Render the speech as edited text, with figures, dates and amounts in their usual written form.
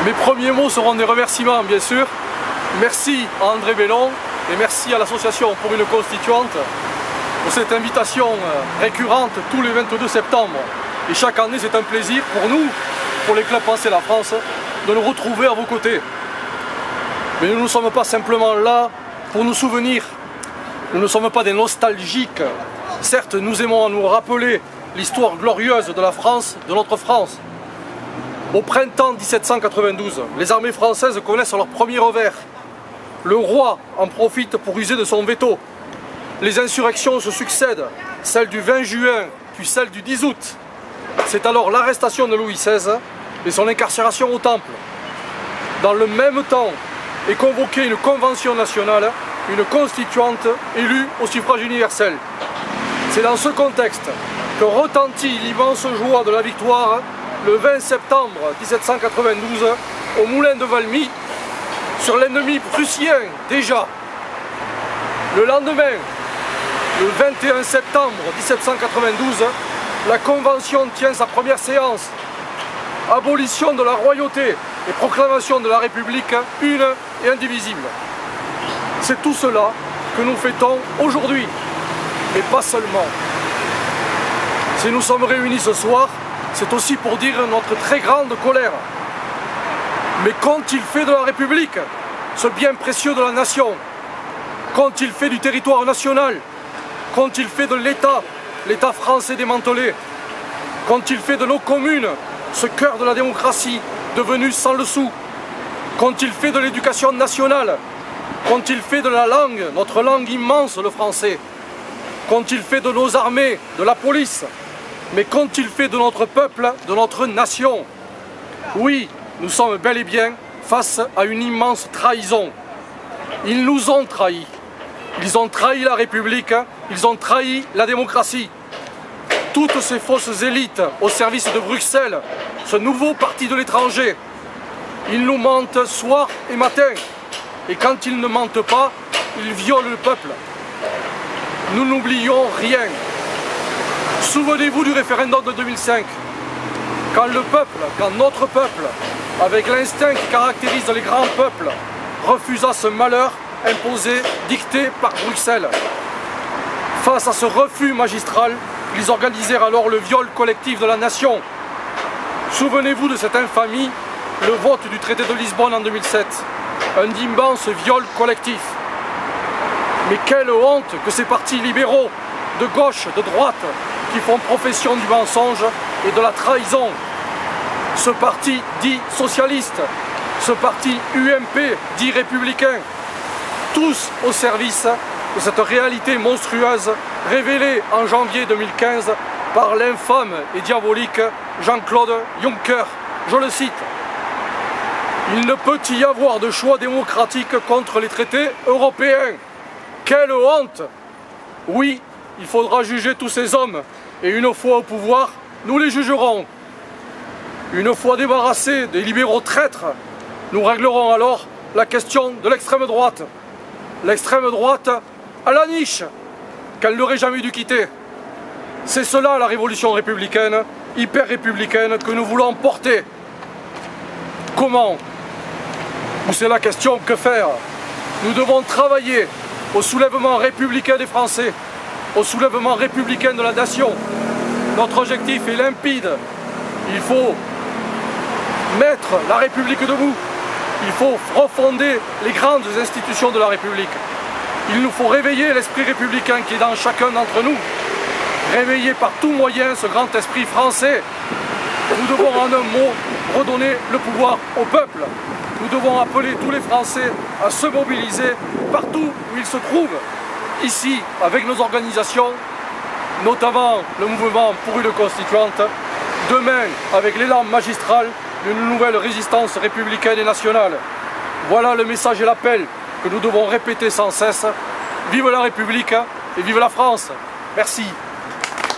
Mes premiers mots seront des remerciements, bien sûr. Merci à André Bellon et merci à l'association pour une constituante pour cette invitation récurrente tous les 22 septembre. Et chaque année, c'est un plaisir pour nous, pour les clubs Penser la France, de nous retrouver à vos côtés. Mais nous ne sommes pas simplement là pour nous souvenir. Nous ne sommes pas des nostalgiques. Certes, nous aimons à nous rappeler l'histoire glorieuse de la France, de notre France. Au printemps 1792, les armées françaises connaissent leur premier revers. Le roi en profite pour user de son veto. Les insurrections se succèdent, celle du 20 juin, puis celle du 10 août. C'est alors l'arrestation de Louis XVI et son incarcération au Temple. Dans le même temps est convoquée une convention nationale, une constituante élue au suffrage universel. C'est dans ce contexte que retentit l'immense joie de la victoire le 20 septembre 1792 au moulin de Valmy sur l'ennemi prussien déjà. Le lendemain, le 21 septembre 1792, la Convention tient sa première séance. Abolition de la royauté et proclamation de la République une et indivisible. C'est tout cela que nous fêtons aujourd'hui, mais pas seulement. Si nous sommes réunis ce soir, c'est aussi pour dire notre très grande colère. Mais qu'ont-ils fait de la République, ce bien précieux de la nation? Qu'ont-ils fait du territoire national? Qu'ont-ils fait de l'État, l'État français démantelé? Qu'ont-ils fait de nos communes, ce cœur de la démocratie, devenu sans le sou? Qu'ont-ils fait de l'éducation nationale? Qu'ont-ils fait de la langue, notre langue immense, le français? Qu'ont-ils fait de nos armées, de la police? Mais qu'ont-ils fait de notre peuple, de notre nation? Oui, nous sommes bel et bien face à une immense trahison. Ils nous ont trahis. Ils ont trahi la République, ils ont trahi la démocratie. Toutes ces fausses élites au service de Bruxelles, ce nouveau parti de l'étranger, ils nous mentent soir et matin. Et quand ils ne mentent pas, ils violent le peuple. Nous n'oublions rien. Souvenez-vous du référendum de 2005. Quand le peuple, quand notre peuple, avec l'instinct qui caractérise les grands peuples, refusa ce malheur imposé, dicté par Bruxelles. Face à ce refus magistral, ils organisèrent alors le viol collectif de la nation. Souvenez-vous de cette infamie, le vote du traité de Lisbonne en 2007. Un immense viol collectif. Mais quelle honte que ces partis libéraux, de gauche, de droite, qui font profession du mensonge et de la trahison. Ce parti dit socialiste, ce parti UMP dit républicain, tous au service de cette réalité monstrueuse révélée en janvier 2015 par l'infâme et diabolique Jean-Claude Juncker. Je le cite. Il ne peut y avoir de choix démocratique contre les traités européens. Quelle honte! Oui, il faudra juger tous ces hommes, et une fois au pouvoir, nous les jugerons. Une fois débarrassés des libéraux traîtres, nous réglerons alors la question de l'extrême droite. L'extrême droite à la niche, qu'elle n'aurait jamais dû quitter. C'est cela la révolution républicaine, hyper républicaine, que nous voulons porter. Comment? Ou c'est la question que faire? Nous devons travailler au soulèvement républicain des Français, au soulèvement républicain de la nation. Notre objectif est limpide. Il faut mettre la République debout. Il faut refonder les grandes institutions de la République. Il nous faut réveiller l'esprit républicain qui est dans chacun d'entre nous. Réveiller par tous moyens ce grand esprit français. Nous devons en un mot redonner le pouvoir au peuple. Nous devons appeler tous les Français à se mobiliser partout où ils se trouvent. Ici, avec nos organisations, notamment le mouvement pour une constituante, demain avec l'élan magistral d'une nouvelle résistance républicaine et nationale. Voilà le message et l'appel que nous devons répéter sans cesse. Vive la République et vive la France. Merci.